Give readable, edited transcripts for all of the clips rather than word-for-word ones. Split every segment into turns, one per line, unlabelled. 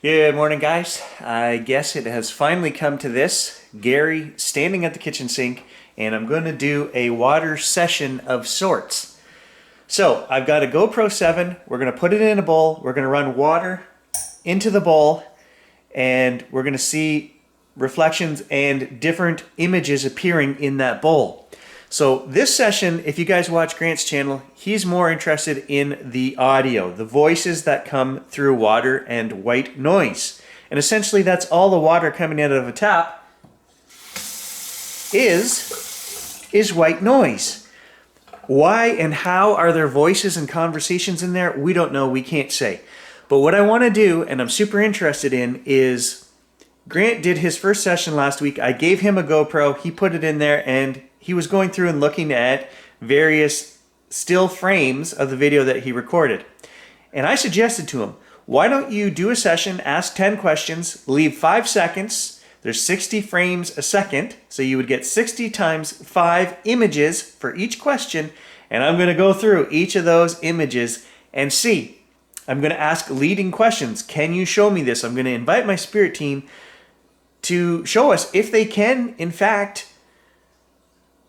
Good morning, guys. I guess it has finally come to this. Gary standing at the kitchen sink, and I'm going to do a water session of sorts. So I've got a GoPro 7. We're going to put it in a bowl. We're going to run water into the bowl, and we're going to see reflections and different images appearing in that bowl. So this session, if you guys watch Grant's channel, he's more interested in the audio, the voices that come through water and white noise. And essentially that's all the water coming out of a tap is white noise. Why and how are there voices and conversations in there? We don't know, we can't say. But what I want to do, and I'm super interested in, is Grant did his first session last week. I gave him a GoPro, he put it in there, and he was going through and looking at various still frames of the video that he recorded. And I suggested to him, why don't you do a session, ask 10 questions, leave 5 seconds, there's 60 frames a second, so you would get 60 times 5 images for each question, and I'm going to go through each of those images and see. I'm going to ask leading questions. Can you show me this? I'm going to invite my spirit team to show us if they can, in fact,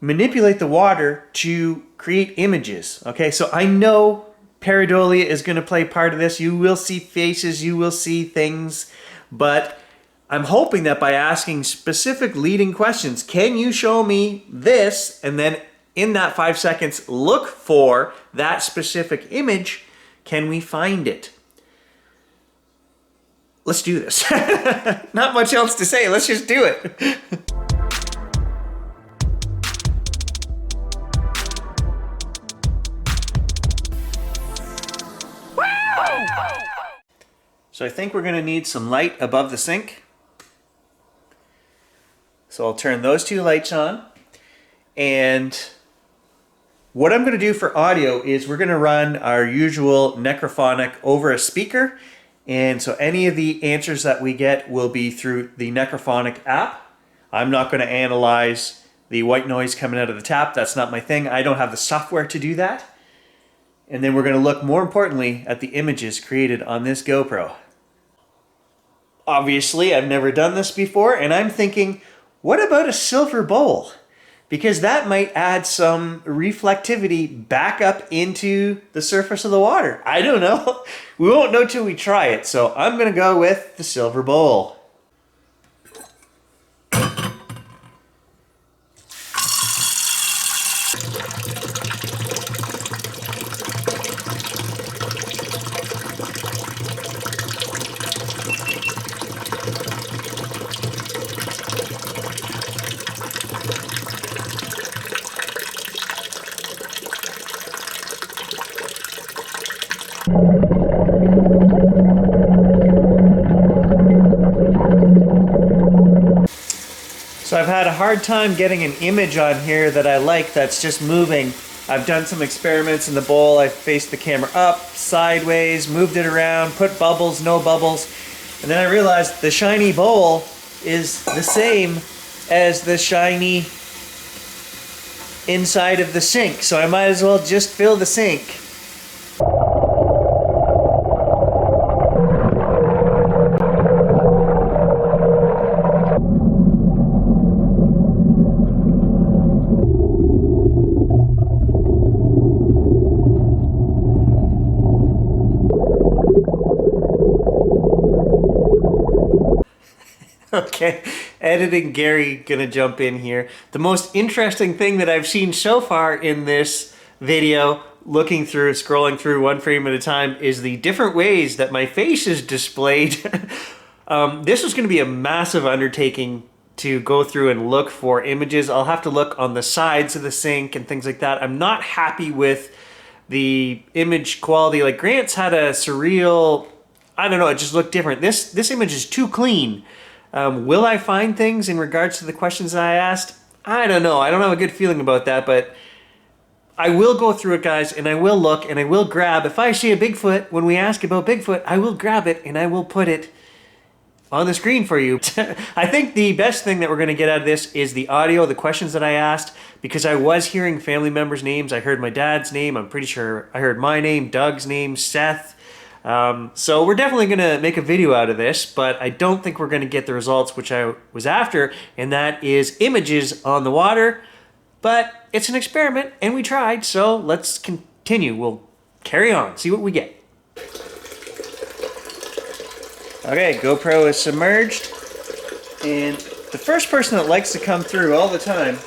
manipulate the water to create images. Okay, so I know pareidolia is going to play part of this. You will see faces, you will see things, but I'm hoping that by asking specific leading questions, can you show me this? And then in that 5 seconds, look for that specific image. Can we find it? Let's do this. Not much else to say. Let's just do it. So I think we're going to need some light above the sink. So I'll turn those 2 lights on. And what I'm going to do for audio is we're going to run our usual necrophonic over a speaker. And so any of the answers that we get will be through the necrophonic app. I'm not going to analyze the white noise coming out of the tap. That's not my thing. I don't have the software to do that. And then we're going to look more importantly at the images created on this GoPro. Obviously, I've never done this before, and I'm thinking, what about a silver bowl? Because that might add some reflectivity back up into the surface of the water. I don't know. We won't know till we try it, so I'm going to go with the silver bowl. So I've had a hard time getting an image on here that I like that's just moving. I've done some experiments in the bowl. I've faced the camera up, sideways, moved it around, put bubbles, no bubbles. And then I realized the shiny bowl is the same as the shiny inside of the sink. So I might as well just fill the sink. Okay, editing Gary gonna jump in here. The most interesting thing that I've seen so far in this video, looking through, scrolling through one frame at a time, is the different ways that my face is displayed. This is gonna be a massive undertaking to go through and look for images. I'll have to look on the sides of the sink and things like that. I'm not happy with the image quality. Like Grant's had a surreal, I don't know, it just looked different. This image is too clean. Will I find things in regards to the questions that I asked? I don't know. I don't have a good feeling about that, but I will go through it, guys, and I will look, and I will grab. If I see a Bigfoot, when we ask about Bigfoot, I will grab it, and I will put it on the screen for you. I think the best thing that we're going to get out of this is the audio, the questions that I asked, because I was hearing family members' names. I heard my dad's name. I'm pretty sure I heard my name, Doug's name, Seth. So we're definitely going to make a video out of this, but I don't think we're going to get the results which I was after, and that is images on the water. But it's an experiment, and we tried, so let's continue. We'll carry on, see what we get. Okay, GoPro is submerged, and the first person that likes to come through all the time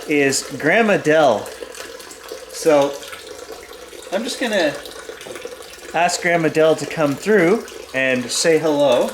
is Grandma Dell. So I'm just gonna ask Grandma Dell to come through and say hello.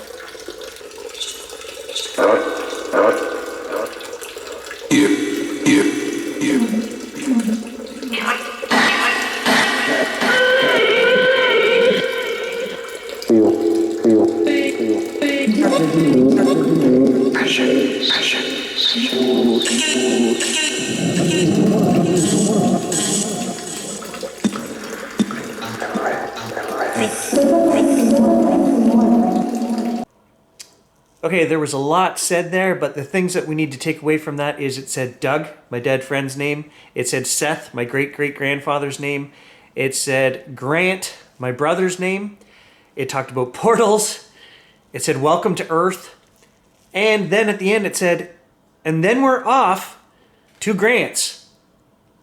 Okay, there was a lot said there, but the things that we need to take away from that is it said Doug, my dead friend's name. It said Seth, my great-great-grandfather's name. It said Grant, my brother's name. It talked about portals. It said welcome to Earth. And then at the end it said, and then we're off to Grant's.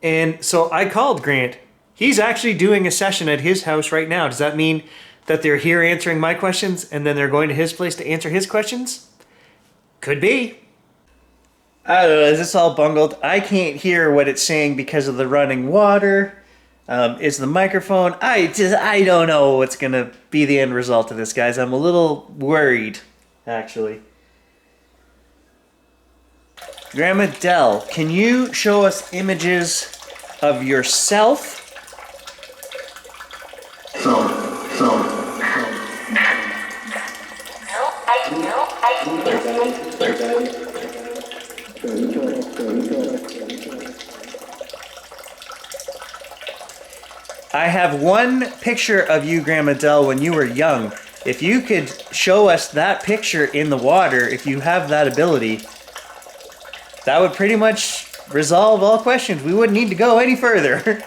And so I called Grant. He's actually doing a session at his house right now. Does that mean that they're here answering my questions and then they're going to his place to answer his questions? Could be. I don't know, is this all bungled? I can't hear what it's saying because of the running water. Is the microphone? I don't know what's gonna be the end result of this, guys. I'm a little worried, actually. Grandma Dell, can you show us images of yourself? I have one picture of you, Grandma Dell, when you were young. If you could show us that picture in the water, if you have that ability, that would pretty much resolve all questions. We wouldn't need to go any further.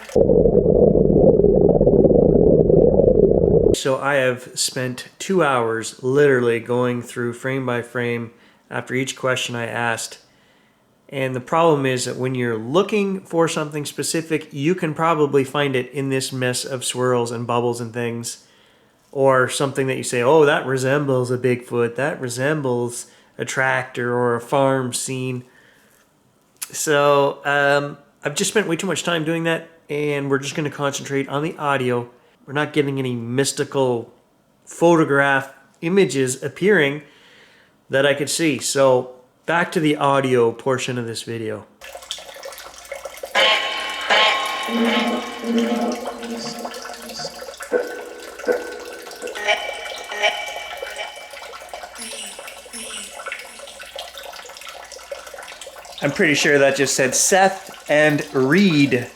So I have spent 2 hours literally going through frame by frame after each question I asked. And the problem is that when you're looking for something specific, you can probably find it in this mess of swirls and bubbles and things. Or something that you say, oh, that resembles a Bigfoot, that resembles a tractor or a farm scene. So I've just spent way too much time doing that, and we're just going to concentrate on the audio. We're not getting any mystical photograph images appearing that I could see. So back to the audio portion of this video. I'm pretty sure that just said Seth and Reed.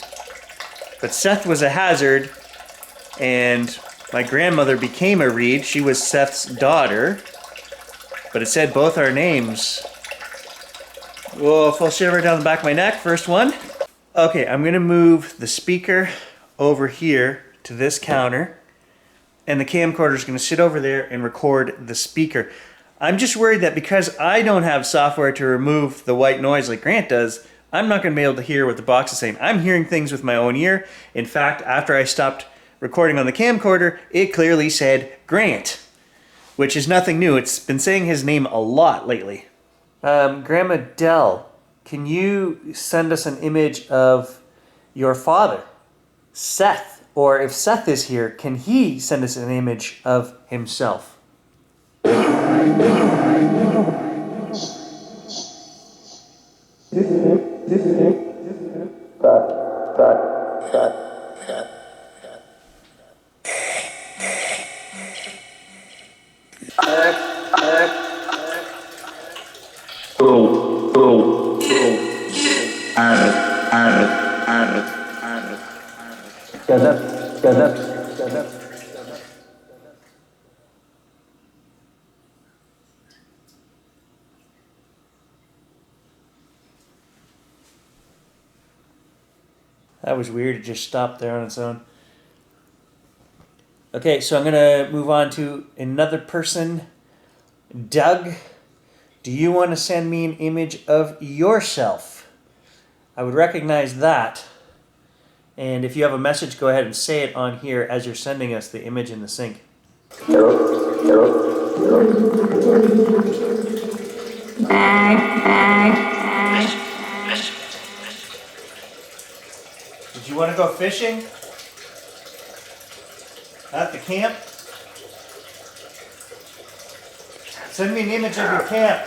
But Seth was a hazard, and my grandmother became a Reed. She was Seth's daughter, but it said both our names. Whoa, full shiver down the back of my neck. First one. Okay, I'm gonna move the speaker over here to this counter, and the camcorder is gonna sit over there and record the speaker. I'm just worried that because I don't have software to remove the white noise like Grant does, I'm not gonna be able to hear what the box is saying. I'm hearing things with my own ear. In fact, after I stopped recording on the camcorder, it clearly said Grant, which is nothing new. It's been saying his name a lot lately. Grandma Dell, can you send us an image of your father, Seth? Or if Seth is here, can he send us an image of himself? That was weird. It just stopped there on its own. Okay, so I'm gonna move on to another person. Doug, do you want to send me an image of yourself? I would recognize that. And if you have a message, go ahead and say it on here as you're sending us the image in the sink. Did you want to go fishing? At the camp? Send me an image of your camp.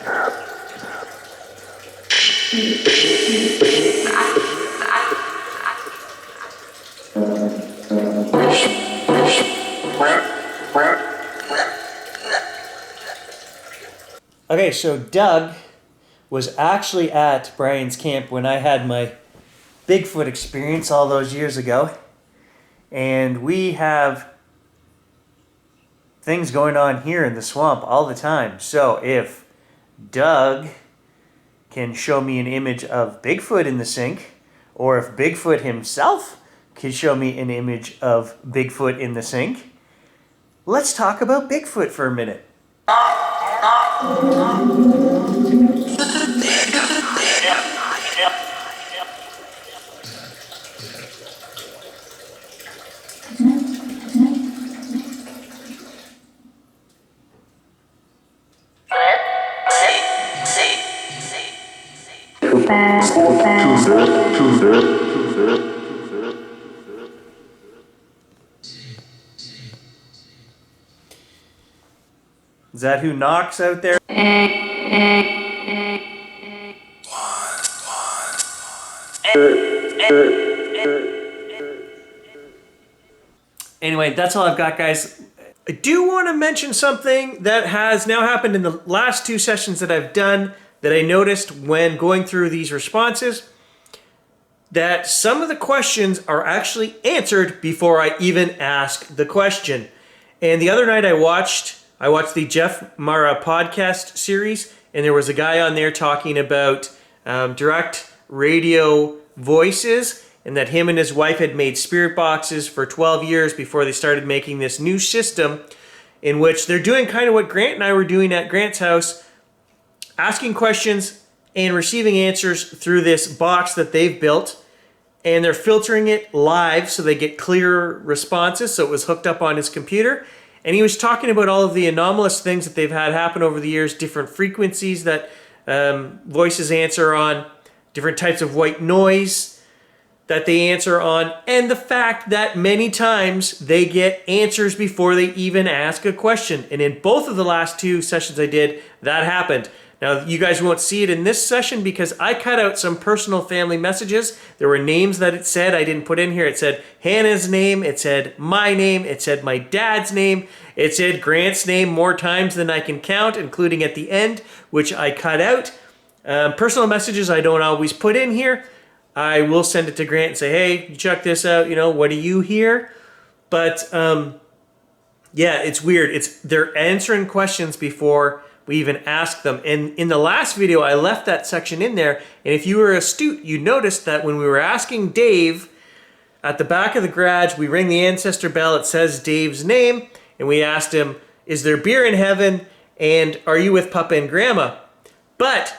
Okay, so Doug was actually at Brian's camp when I had my Bigfoot experience all those years ago. And we have things going on here in the swamp all the time. So if Doug can show me an image of Bigfoot in the sink, or if Bigfoot himself can show me an image of Bigfoot in the sink, let's talk about Bigfoot for a minute. Is that who knocks out there? Anyway, that's all I've got, guys. I do want to mention something that has now happened in the last 2 sessions that I've done that I noticed when going through these responses, that some of the questions are actually answered before I even ask the question. And the other night I watched the Jeff Mara podcast series, and there was a guy on there talking about direct radio voices, and that him and his wife had made spirit boxes for 12 years before they started making this new system in which they're doing kind of what Grant and I were doing at Grant's house, asking questions and receiving answers through this box that they've built, and they're filtering it live so they get clearer responses. So it was hooked up on his computer, and he was talking about all of the anomalous things that they've had happen over the years, different frequencies that voices answer on, different types of white noise that they answer on, and the fact that many times they get answers before they even ask a question. And in both of the last 2 sessions I did, that happened. Now, you guys won't see it in this session because I cut out some personal family messages. There were names that it said I didn't put in here. It said Hannah's name, it said my name, it said my dad's name, it said Grant's name more times than I can count, including at the end, which I cut out. Personal messages I don't always put in here. I will send it to Grant and say, hey, check this out, what do you hear? But yeah, it's weird. They're answering questions before we even ask them. And in the last video, I left that section in there. And if you were astute, you noticed that when we were asking Dave at the back of the garage, we ring the ancestor bell. It says Dave's name. And we asked him, is there beer in heaven? And are you with Papa and Grandma? But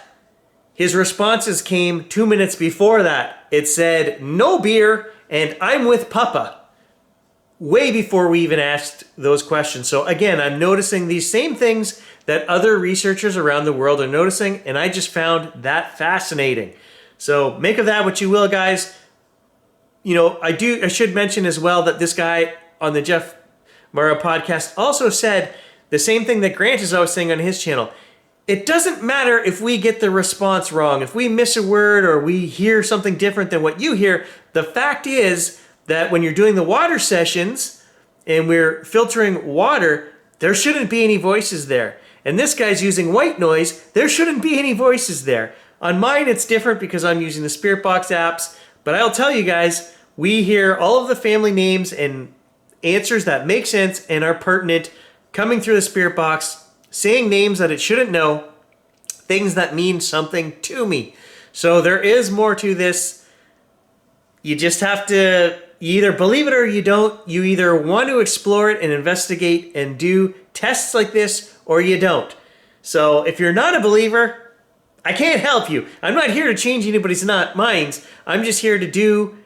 his responses came 2 minutes before that. It said, no beer, and I'm with Papa. Way before we even asked those questions. So again, I'm noticing these same things that other researchers around the world are noticing, and I just found that fascinating. So make of that what you will, guys. I should mention as well that this guy on the Jeff Mara podcast also said the same thing that Grant is always saying on his channel. It doesn't matter if we get the response wrong, if we miss a word or we hear something different than what you hear. The fact is that when you're doing the water sessions and we're filtering water, there shouldn't be any voices there. And this guy's using white noise, there shouldn't be any voices there. On mine, it's different because I'm using the Spirit Box apps, but I'll tell you guys, we hear all of the family names and answers that make sense and are pertinent coming through the Spirit Box, saying names that it shouldn't know, things that mean something to me. So there is more to this. You just have to you either believe it or you don't. You either want to explore it and investigate and do tests like this, or you don't. So if you're not a believer, I can't help you. I'm not here to change anybody's minds. I'm just here to do,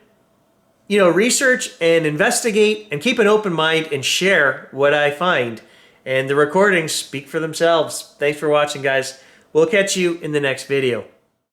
research and investigate and keep an open mind and share what I find. And the recordings speak for themselves. Thanks for watching, guys. We'll catch you in the next video.